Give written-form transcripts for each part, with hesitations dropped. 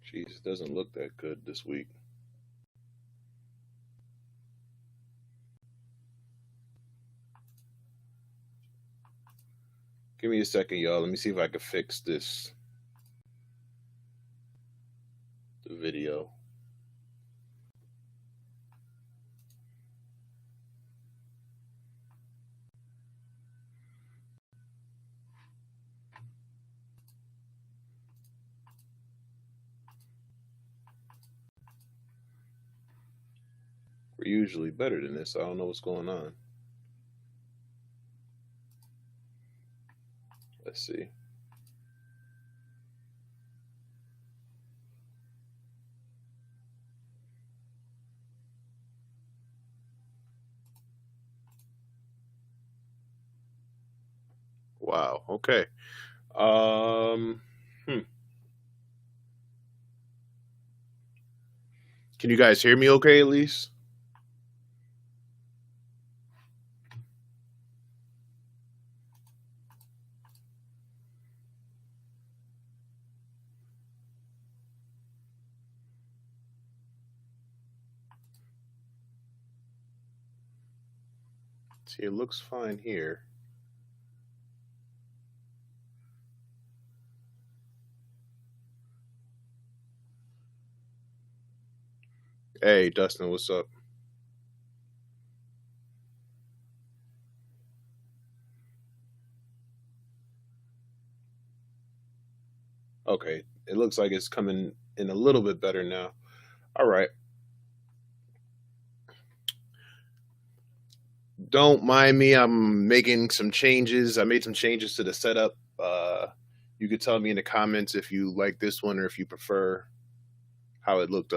Jeez, it doesn't look that good this week. Give me a second, y'all. Let me see if I can fix the video. We're usually better than this. I don't know what's going on. Let's see. Wow. Okay. Um. Hmm. Can you guys hear me? Okay, at least. See, it looks fine here. Hey, Dustin, what's up? Okay, it looks like it's coming in a little bit better now. All right. Don't mind me. I'm making some changes. I made some changes to the setup. You could tell me in the comments if you like this one or if you prefer how it looked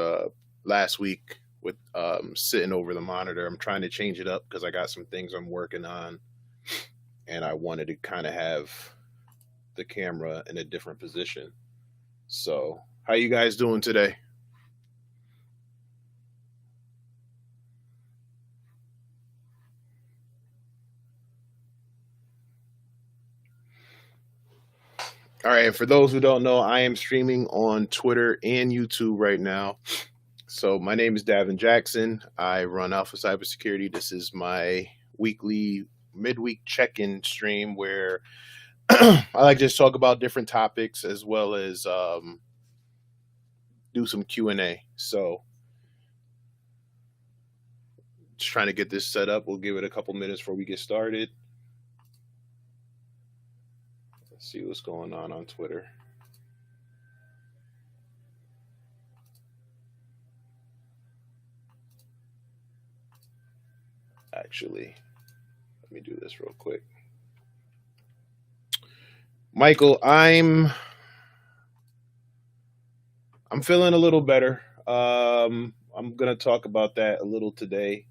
last week with sitting over the monitor. I'm trying to change it up because I got some things I'm working on, and I wanted to kind of have the camera in a different position. So, how you guys doing today? All right, and for those who don't know, I am streaming on Twitter and YouTube right now. So my name is Davin Jackson. I run Alpha Cybersecurity. This is my weekly midweek check-in stream where I like to just talk about different topics as well as do some Q&A. So just trying to get this set up. We'll give it a couple minutes before we get started. Let's see what's going on Twitter. Actually, let me do this real quick. Michael, I'm feeling a little better. I'm gonna talk about that a little today,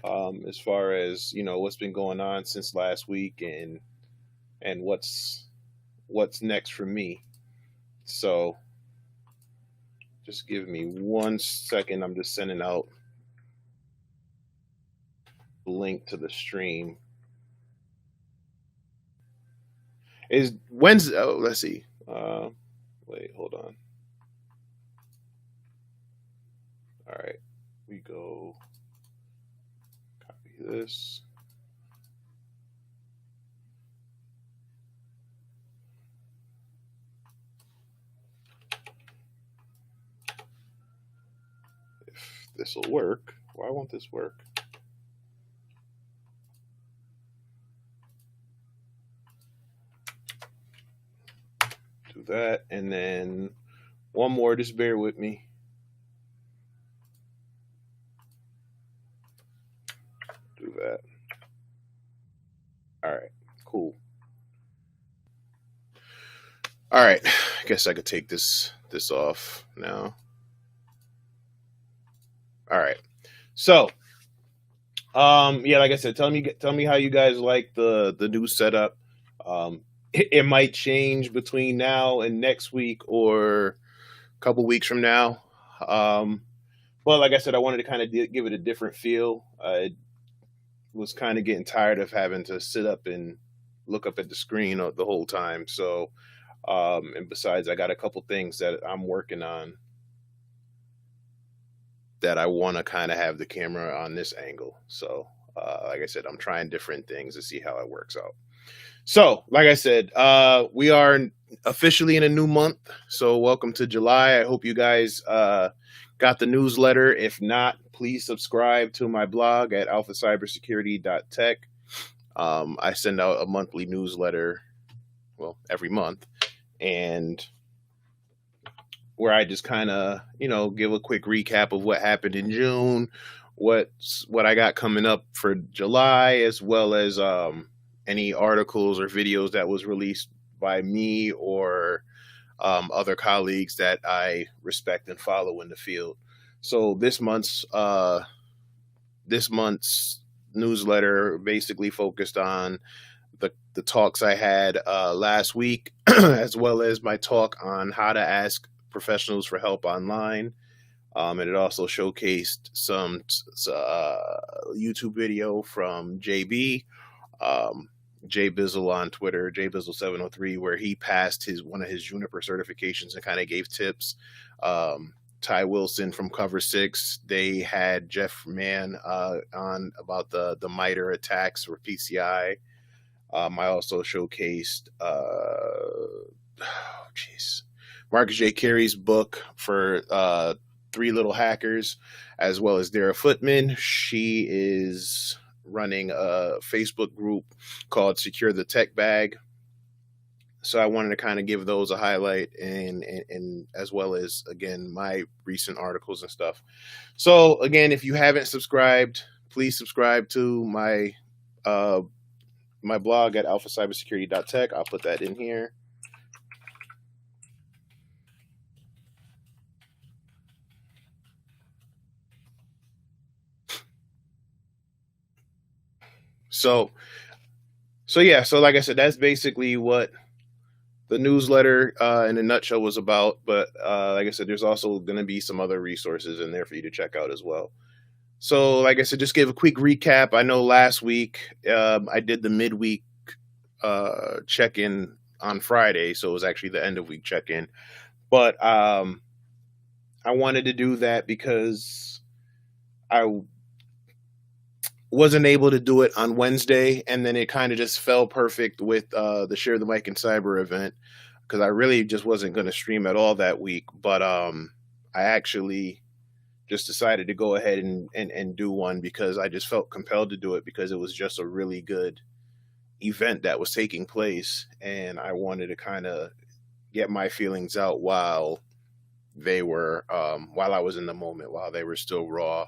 as far as what's been going on since last week and what's next for me. So just give me 1 second. I'm just sending out the link to the stream. Is Wednesday? Oh, let's see. Wait, hold on. All right, we go. Copy this. If this will work, why won't this work? Do that, and then one more. Just bear with me. Do that. All right, cool. All right, I guess I could take this off now. All right, so yeah, like I said, tell me how you guys like the new setup. It might change between now and next week or a couple weeks from now. But like I said, I wanted to kind of give it a different feel. I was kind of getting tired of having to sit up and look up at the screen the whole time. So And besides, I got a couple things that I'm working on that I want to kind of have the camera on this angle. So, like I said, I'm trying different things to see how it works out. So, like I said, we are officially in a new month. So, welcome to July. I hope you guys got the newsletter. If not, please subscribe to my blog at alphacybersecurity.tech. I send out a monthly newsletter, well, every month, and where I just kind of, give a quick recap of what happened in June, what I got coming up for July, as well as any articles or videos that was released by me or other colleagues that I respect and follow in the field. So this month's newsletter basically focused on the talks I had last week, as well as my talk on how to ask professionals for help online. And it also showcased some YouTube video from JB, Jay Bizzle on Twitter, jbizzle703, where he passed one of his Juniper certifications and kind of gave tips. Ty Wilson from Cover 6, they had Jeff Mann on about the MITRE attacks for PCI. I also showcased Marcus J. Carey's book for Three Little Hackers, as well as Dara Footman. She is running a Facebook group called Secure the Tech Bag. So I wanted to kind of give those a highlight, and as well as, again, my recent articles and stuff. So again, if you haven't subscribed, please subscribe to my blog at alphacybersecurity.tech. I'll put that in here. So yeah, so like I said, that's basically what the newsletter in a nutshell was about. But like I said, there's also going to be some other resources in there for you to check out as well. So like I said, just give a quick recap. I know last week I did the midweek check-in on Friday, so it was actually the end of week check-in. But I wanted to do that because I wasn't able to do it on Wednesday, and then it kind of just fell perfect with the Share the Mic and Cyber event, because I really just wasn't going to stream at all that week. But I actually just decided to go ahead and do one because I just felt compelled to do it, because it was just a really good event that was taking place, and I wanted to kind of get my feelings out while they were while I was in the moment, while they were still raw.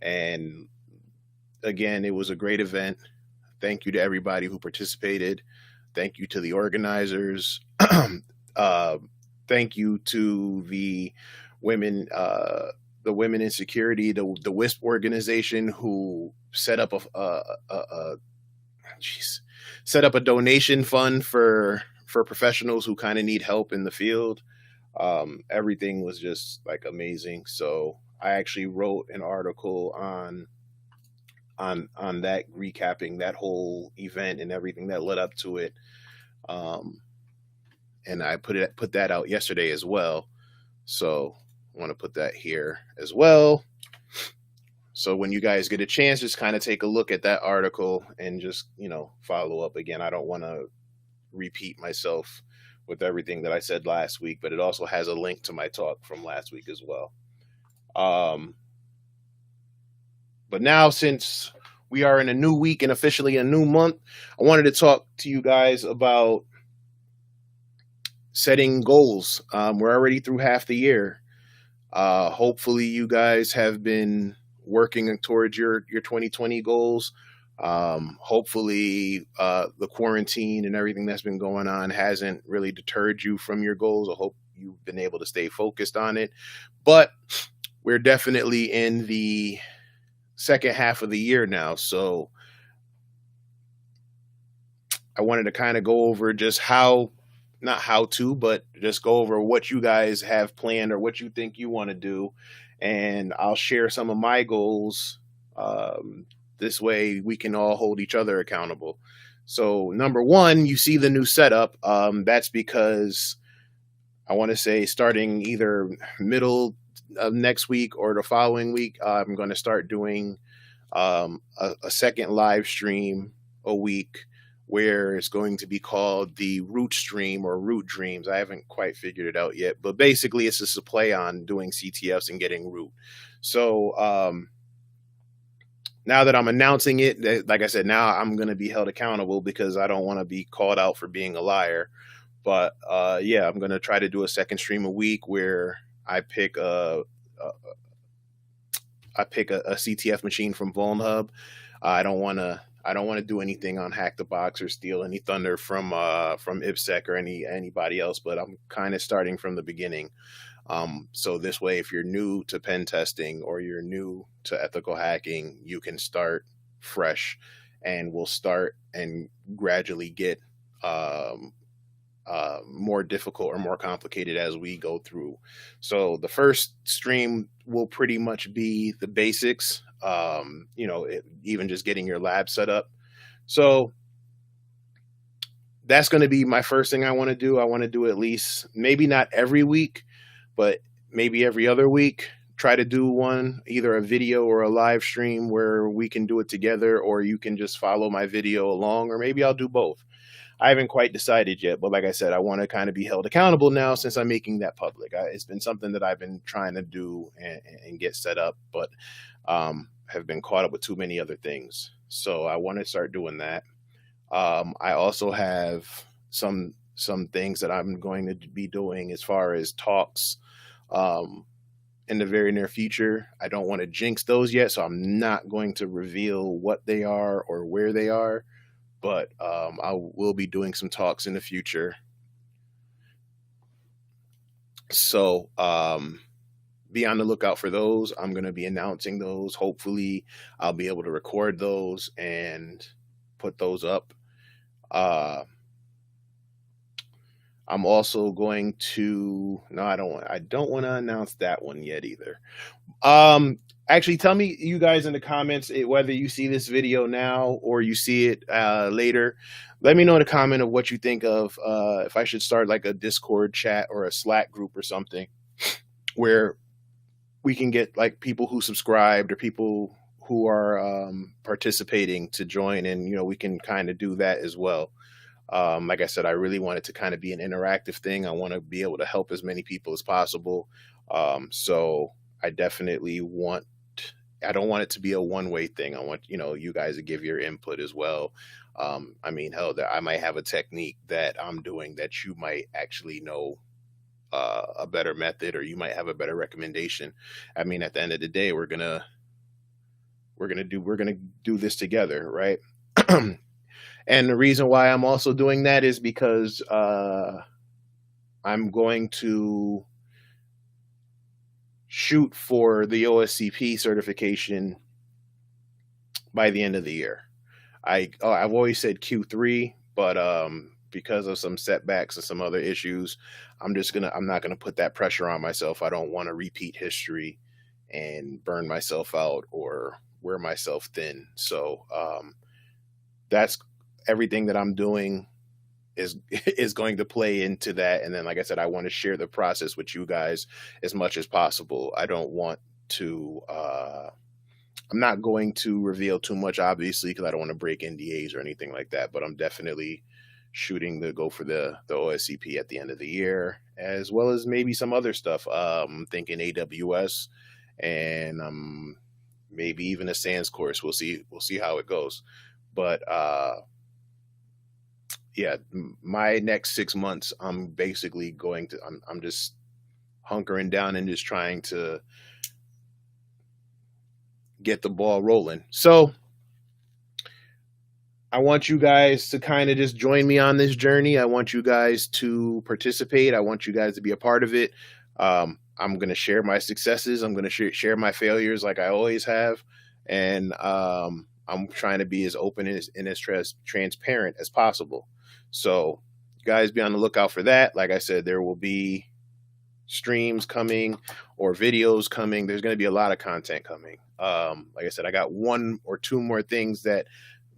And again, it was a great event. Thank you to everybody who participated. Thank you to the organizers. Thank you to the women in security, the WISP organization, who set up set up a donation fund for professionals who kind of need help in the field. Everything was just like amazing. So I actually wrote an article on that, recapping that whole event and everything that led up to it. And I put that out yesterday as well. So I want to put that here as well. So when you guys get a chance, just kind of take a look at that article and just, follow up. Again, I don't want to repeat myself with everything that I said last week, but it also has a link to my talk from last week as well. But now, since we are in a new week and officially a new month, I wanted to talk to you guys about setting goals. We're already through half the year. Hopefully you guys have been working towards your 2020 goals. Hopefully the quarantine and everything that's been going on hasn't really deterred you from your goals. I hope you've been able to stay focused on it. But we're definitely in the second half of the year now. So I wanted to kind of go over just not how to, but just go over what you guys have planned or what you think you want to do. And I'll share some of my goals. This way we can all hold each other accountable. So number one, you see the new setup. That's because I want to say starting either middle of next week or the following week, I'm going to start doing a second live stream a week where it's going to be called the Root Stream or Root Dreams. I haven't quite figured it out yet, but basically it's just a play on doing CTFs and getting root. So now that I'm announcing it, like I said, now I'm going to be held accountable because I don't want to be called out for being a liar. But yeah, I'm going to try to do a second stream a week where I pick a CTF machine from VulnHub. I don't want to do anything on Hack the Box or steal any thunder from IPSEC or anybody else. But I'm kind of starting from the beginning. So this way, if you're new to pen testing or you're new to ethical hacking, you can start fresh, and we'll start and gradually get more difficult or more complicated as we go through. So the first stream will pretty much be the basics, even just getting your lab set up. So that's going to be my first thing I want to do. I want to do at least, maybe not every week, but maybe every other week. Try to do one, either a video or a live stream where we can do it together, or you can just follow my video along, or maybe I'll do both. I haven't quite decided yet, but like I said, I want to kind of be held accountable now since I'm making that public. It's been something that I've been trying to do and get set up, but have been caught up with too many other things. So I want to start doing that. I also have some things that I'm going to be doing as far as talks in the very near future. I don't want to jinx those yet, so I'm not going to reveal what they are or where they are. But I will be doing some talks in the future. So be on the lookout for those. I'm going to be announcing those. Hopefully, I'll be able to record those and put those up. I'm also going to. No, I don't want to announce that one yet either. Actually, tell me, you guys, in the comments, whether you see this video now or you see it later. Let me know in the comment of what you think of if I should start like a Discord chat or a Slack group or something where we can get like people who subscribed or people who are participating to join, and we can kind of do that as well. Like I said, I really want it to kind of be an interactive thing. I want to be able to help as many people as possible. So I definitely I don't want it to be a one-way thing. I want, you guys to give your input as well. I mean, hell, I might have a technique that I'm doing that you might actually know a better method, or you might have a better recommendation. I mean, at the end of the day, we're gonna do this together, right? And the reason why I'm also doing that is because I'm going to shoot for the OSCP certification by the end of the year. I've always said Q3, but because of some setbacks and some other issues, I'm not gonna put that pressure on myself. I don't want to repeat history and burn myself out or wear myself thin. So that's everything that I'm doing is going to play into that. And then, like I said, I want to share the process with you guys as much as possible. I don't want to I'm not going to reveal too much, obviously, because I don't want to break NDAs or anything like that, but I'm definitely shooting to go for the OSCP at the end of the year, as well as maybe some other stuff. I'm thinking AWS and maybe even a SANS course. We'll see how it goes. But yeah, my next 6 months, I'm basically I'm just hunkering down and just trying to get the ball rolling. So I want you guys to kind of just join me on this journey. I want you guys to participate. I want you guys to be a part of it. I'm going to share my successes. I'm going to share my failures like I always have. And I'm trying to be as open and as transparent as possible. So you guys be on the lookout for that. Like I said, there will be streams coming or videos coming. There's going to be a lot of content coming. Like I said, I got 1 or 2 more things that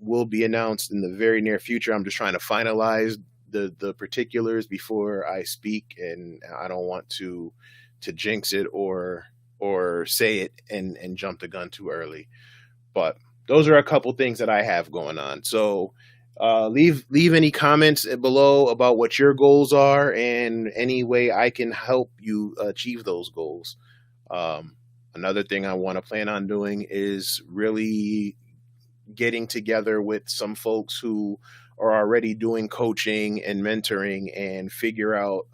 will be announced in the very near future. I'm just trying to finalize the particulars before I speak, and I don't want to jinx it or say it and jump the gun too early. But those are a couple things that I have going on. So leave any comments below about what your goals are and any way I can help you achieve those goals. Another thing I want to plan on doing is really getting together with some folks who are already doing coaching and mentoring and figure out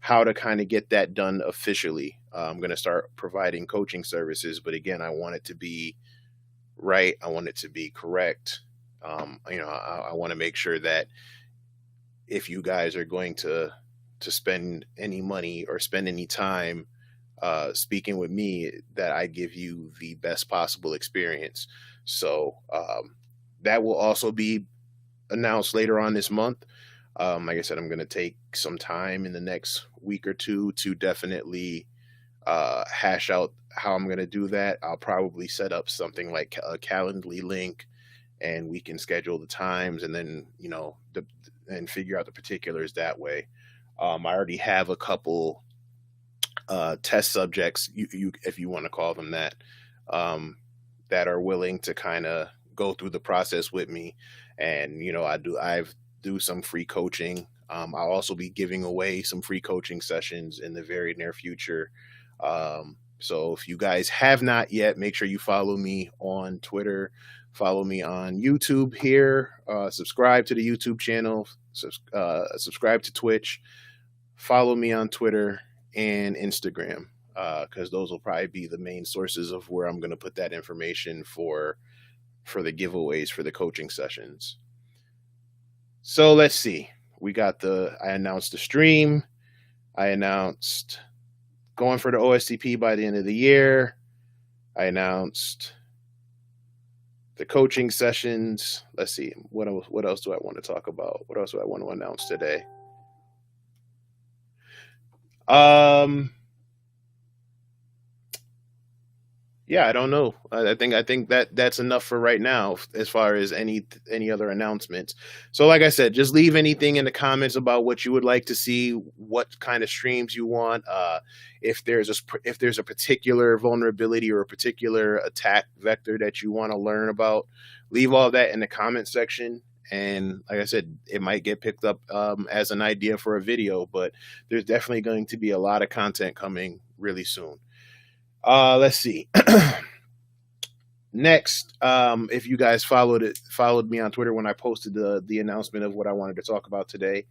how to kind of get that done officially. I'm going to start providing coaching services, but again, I want it to be right. I want it to be correct. I want to make sure that if you guys are going to spend any money or spend any time speaking with me, that I give you the best possible experience. So that will also be announced later on this month. Like I said, I'm going to take some time in the next week or two to definitely hash out how I'm going to do that. I'll probably set up something like a Calendly link, and we can schedule the times, and then and figure out the particulars that way. I already have a couple test subjects, you if you want to call them that, that are willing to kind of go through the process with me, and I've do some free coaching. I'll also be giving away some free coaching sessions in the very near future. So if you guys have not yet, make sure you follow me on Twitter, follow me on YouTube here, subscribe to the YouTube channel, subscribe to Twitch, follow me on Twitter and Instagram, because those will probably be the main sources of where I'm going to put that information for the giveaways for the coaching sessions. So let's see. I announced the stream. I announced going for the OSTP by the end of the year. I announced the coaching sessions. Let's see. What else do I want to talk about? What else do I want to announce today? Yeah, I don't know. I think that's enough for right now as far as any other announcements. So like I said, just leave anything in the comments about what you would like to see, what kind of streams you want. If there's a particular vulnerability or a particular attack vector that you want to learn about, leave all that in the comment section. And like I said, it might get picked up as an idea for a video, but there's definitely going to be a lot of content coming really soon. Let's see. Next, if you guys followed me on Twitter when I posted the announcement of what I wanted to talk about today,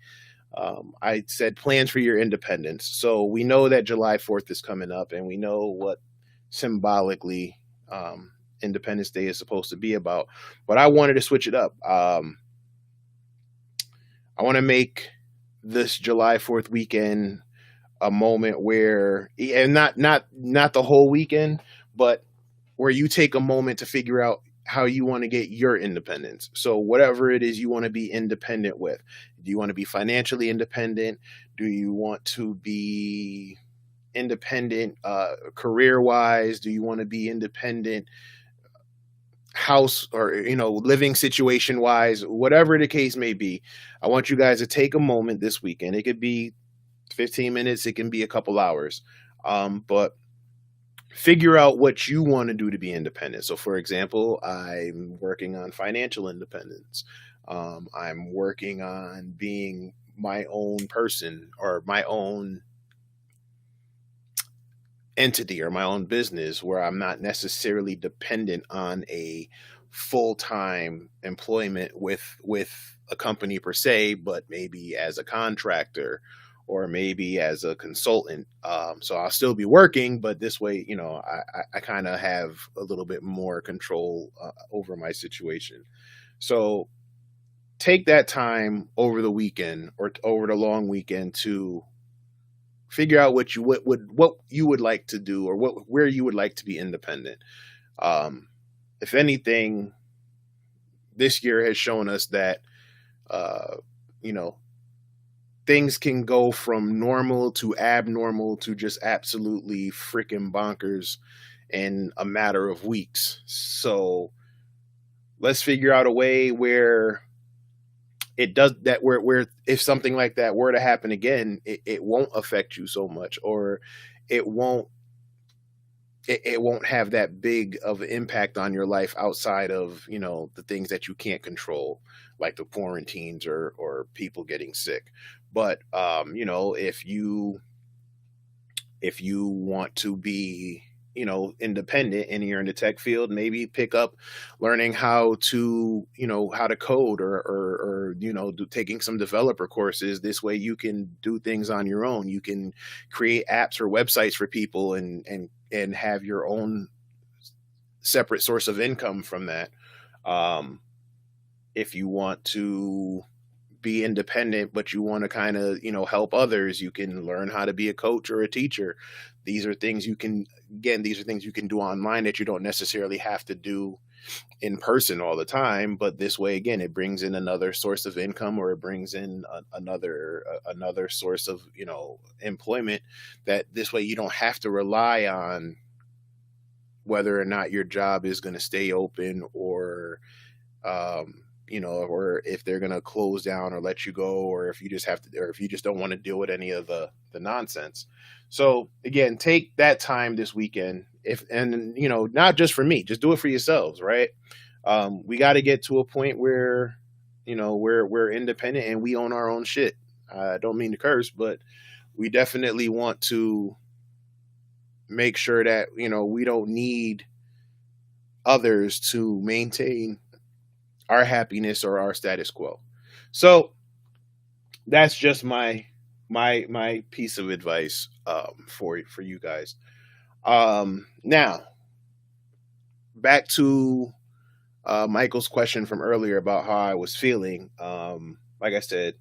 I said plans for your independence. So we know that July 4th is coming up, and we know what symbolically Independence Day is supposed to be about. But I wanted to switch it up. I want to make this July 4th weekend a moment where, and not the whole weekend, but where you take a moment to figure out how you want to get your independence. So whatever it is you want to be independent with. Do you want to be financially independent? Do you want to be independent career-wise? Do you want to be independent house or living situation wise? Whatever the case may be, I want you guys to take a moment this weekend. It could be 15 minutes, it can be a couple hours, but figure out what you want to do to be independent. So for example, I'm working on financial independence. I'm working on being my own person or my own entity or my own business, where I'm not necessarily dependent on a full-time employment with a company per se, but maybe as a contractor or maybe as a consultant. So I'll still be working, but this way, I kind of have a little bit more control over my situation. So take that time over the weekend or over the long weekend to figure out what you would like to do, or where you would like to be independent. If anything, this year has shown us that things can go from normal to abnormal to just absolutely freaking bonkers in a matter of weeks. So let's figure out a way where it does that, where if something like that were to happen again, it won't affect you so much, or it won't it won't have that big of an impact on your life outside of, the things that you can't control, like the quarantines or people getting sick. But if you want to be, independent and you're in the tech field, maybe pick up learning how to code, or taking some developer courses. This way you can do things on your own. You can create apps or websites for people, and have your own separate source of income from that. um if you want to be independent, but you want to kind of, help others, you can learn how to be a coach or a teacher. These are things you can, again, these are things you can do online that you don't necessarily have to do in person all the time. But this way, again, it brings in another source of income, or it brings in another source of, employment, that this way you don't have to rely on whether or not your job is going to stay open, or if they're going to close down or let you go, or if you just have to, or if you just don't want to deal with any of the nonsense. So again, take that time this weekend, if and not just for me, just do it for yourselves, right? We got to get to a point where, we're independent and we own our own shit. I don't mean to curse, but we definitely want to make sure that, we don't need others to maintain our happiness or our status quo. So that's just my piece of advice, for you guys. Now back to Michael's question from earlier about how I was feeling. Like I said,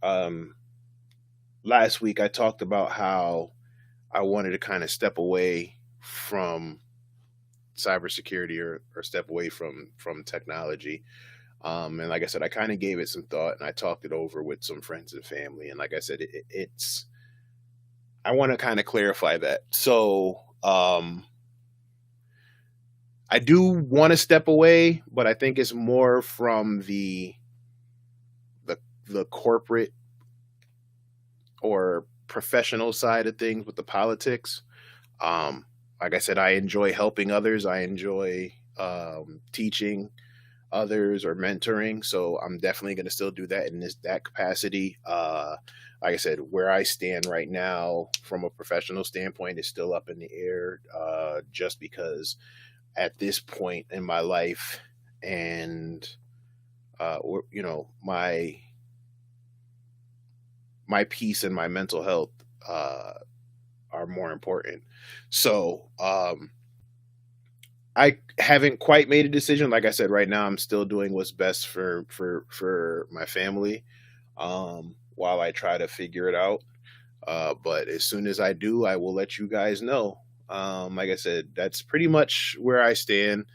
um, last week I talked about how I wanted to kind of step away from cybersecurity, or step away from technology. And like I said, I kind of gave it some thought, and I talked it over with some friends and family. And like I said, it's I want to kind of clarify that. So I do want to step away, but I think it's more from the the corporate or professional side of things with the politics. Um, like I said, I enjoy helping others. I enjoy teaching others or mentoring. So I'm definitely going to still do that in that capacity. Like I said, where I stand right now from a professional standpoint is still up in the air, just because at this point in my life, and my peace and my mental health uh, are more important. So I haven't quite made a decision. Like I said, right now I'm still doing what's best for my family, while I try to figure it out. But as soon as I do, I will let you guys know. Like I said, that's pretty much where I stand.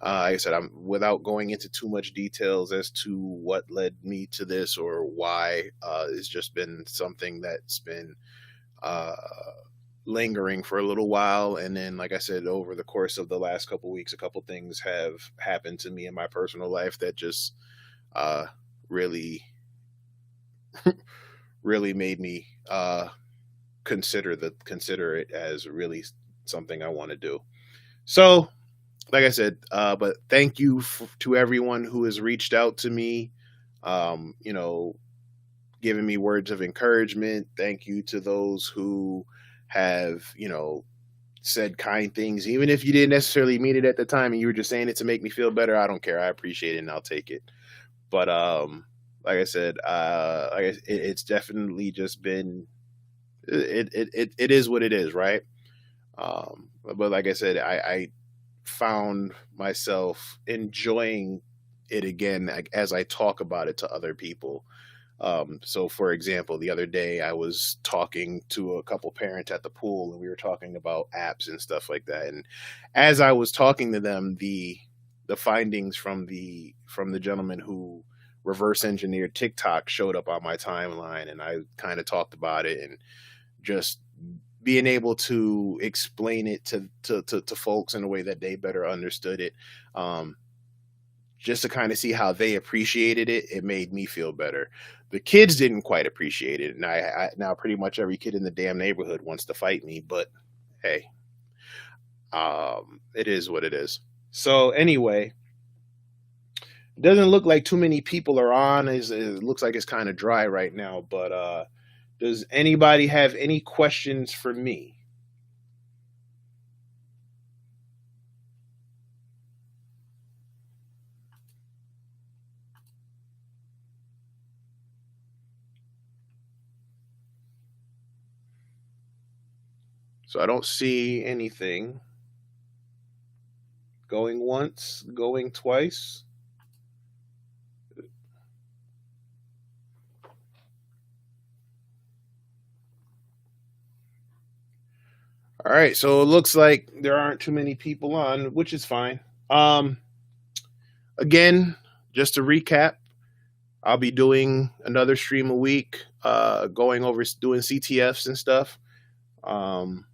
Like I said, I'm without going into too much details as to what led me to this or why. It's just been something that's been uh, lingering for a little while, and then, like I said, over the course of the last couple weeks, a couple things have happened to me in my personal life that just uh, really, really made me consider it as really something I want to do. So, like I said, but thank you to everyone who has reached out to me, um, you know, giving me words of encouragement. Thank you to those who have, said kind things, even if you didn't necessarily mean it at the time and you were just saying it to make me feel better. I don't care. I appreciate it and I'll take it. But like I said, it's definitely just been it is what it is, right? But like I said, I found myself enjoying it again, like, as I talk about it to other people. So, for example, the other day I was talking to a couple parents at the pool, and we were talking about apps and stuff like that. And as I was talking to them, the findings from the gentleman who reverse engineered TikTok showed up on my timeline, and I kind of talked about it, and just being able to explain it to folks in a way that they better understood it. Um, just to kind of see how they appreciated it. It made me feel better. The kids didn't quite appreciate it, and now pretty much every kid in the damn neighborhood wants to fight me. But hey, it is what it is. So anyway, it doesn't look like too many people are on. It looks like it's kind of dry right now. But does anybody have any questions for me? So I don't see anything. Going once, going twice. All right, so it looks like there aren't too many people on, which is fine. Um, Again, just to recap, I'll be doing another stream a week, going over doing CTFs and stuff. Um,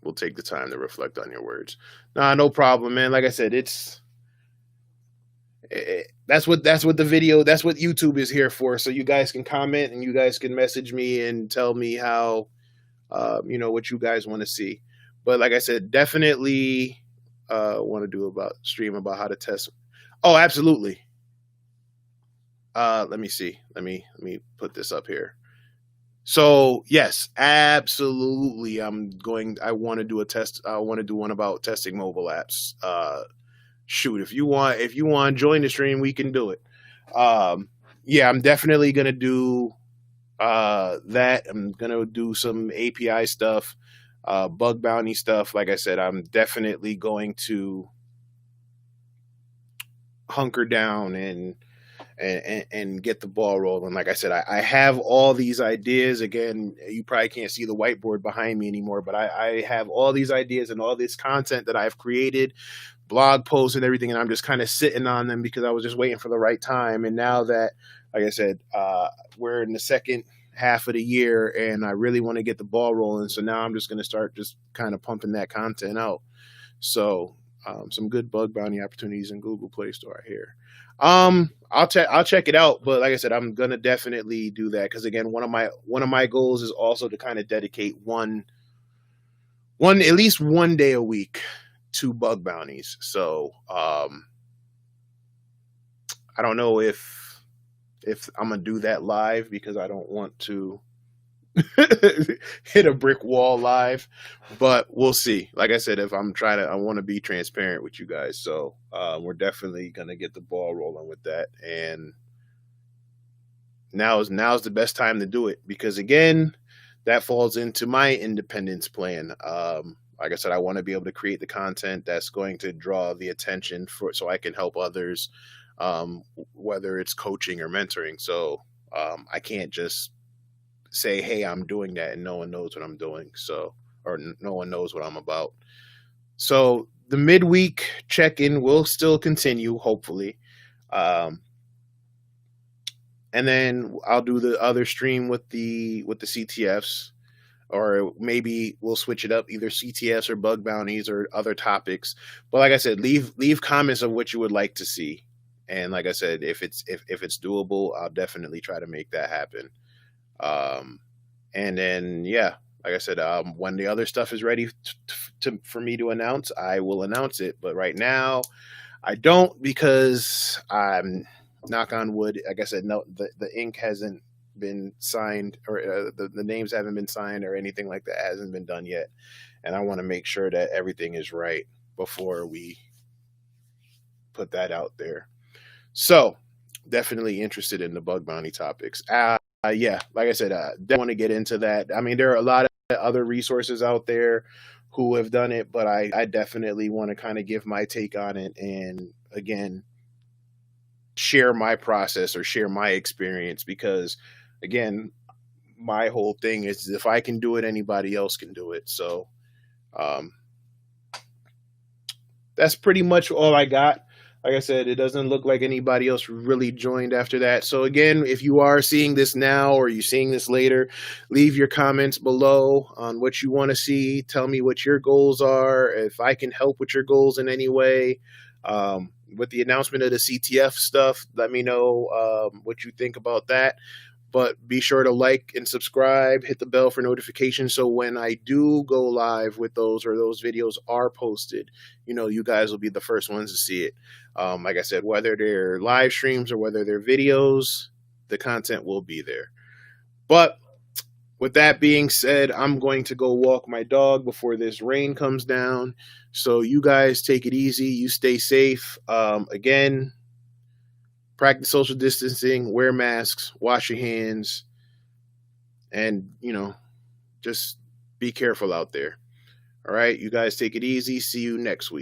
we'll take the time to reflect on your words. Nah, no problem, man. Like I said, that's what the video, that's what YouTube is here for. So you guys can comment and you guys can message me and tell me how, what you guys want to see. But like I said, definitely want to do about stream about how to test. Oh, absolutely. Let me see. Let me put this up here. So yes, absolutely. I want to do a test. I want to do one about testing mobile apps. Shoot, if you want to join the stream, we can do it. Yeah, I'm definitely gonna do that. I'm gonna do some API stuff, bug bounty stuff. Like I said, I'm definitely going to hunker down and get the ball rolling. Like I said, I have all these ideas. Again, you probably can't see the whiteboard behind me anymore, but I have all these ideas and all this content that I've created, blog posts and everything, and I'm just kind of sitting on them because I was just waiting for the right time. And now that, like I said, we're in the second half of the year and I really want to get the ball rolling. So now I'm just going to start just kind of pumping that content out. So some good bug bounty opportunities in Google Play Store here. I'll check it out, but like I said, I'm gonna definitely do that because again, one of my goals is also to kind of dedicate one at least one day a week to bug bounties. So I don't know if I'm gonna do that live because I don't want to hit a brick wall live, but we'll see. Like I said, if I want to be transparent with you guys. So we're definitely gonna get the ball rolling with that, and now's the best time to do it because again, that falls into my independence plan. Like I said, I want to be able to create the content that's going to draw the attention for so I can help others, whether it's coaching or mentoring. So I can't just say, hey, I'm doing that and no one knows what I'm doing. So, or no one knows what I'm about. So the midweek check-in will still continue, hopefully. And then I'll do the other stream with the CTFs, or maybe we'll switch it up, either CTFs or bug bounties or other topics. But like I said, leave comments of what you would like to see. And like I said, if it's doable, I'll definitely try to make that happen. And then, yeah, like I said, when the other stuff is ready for me to announce, I will announce it. But right now, I don't because I'm knock on wood. Like I said, no, the ink hasn't been signed or the names haven't been signed or anything like that hasn't been done yet. And I want to make sure that everything is right before we put that out there. So definitely interested in the bug bounty topics. Yeah, like I said, don't want to get into that. I mean, there are a lot of other resources out there who have done it, but I definitely want to kind of give my take on it and again share my process or share my experience because again, my whole thing is if I can do it, anybody else can do it. So that's pretty much all I got. Like I said, it doesn't look like anybody else really joined after that. So again, if you are seeing this now or you're seeing this later, leave your comments below on what you want to see. Tell me what your goals are, if I can help with your goals in any way. With the announcement of the CTF stuff, let me know what you think about that. But be sure to like and subscribe, hit the bell for notifications so when I do go live with those or those videos are posted, you guys will be the first ones to see it. Like I said, whether they're live streams or whether they're videos, the content will be there. But with that being said, I'm going to go walk my dog before this rain comes down. So you guys take it easy. You stay safe. Again, practice social distancing, wear masks, wash your hands, and, just be careful out there. All right, you guys take it easy. See you next week.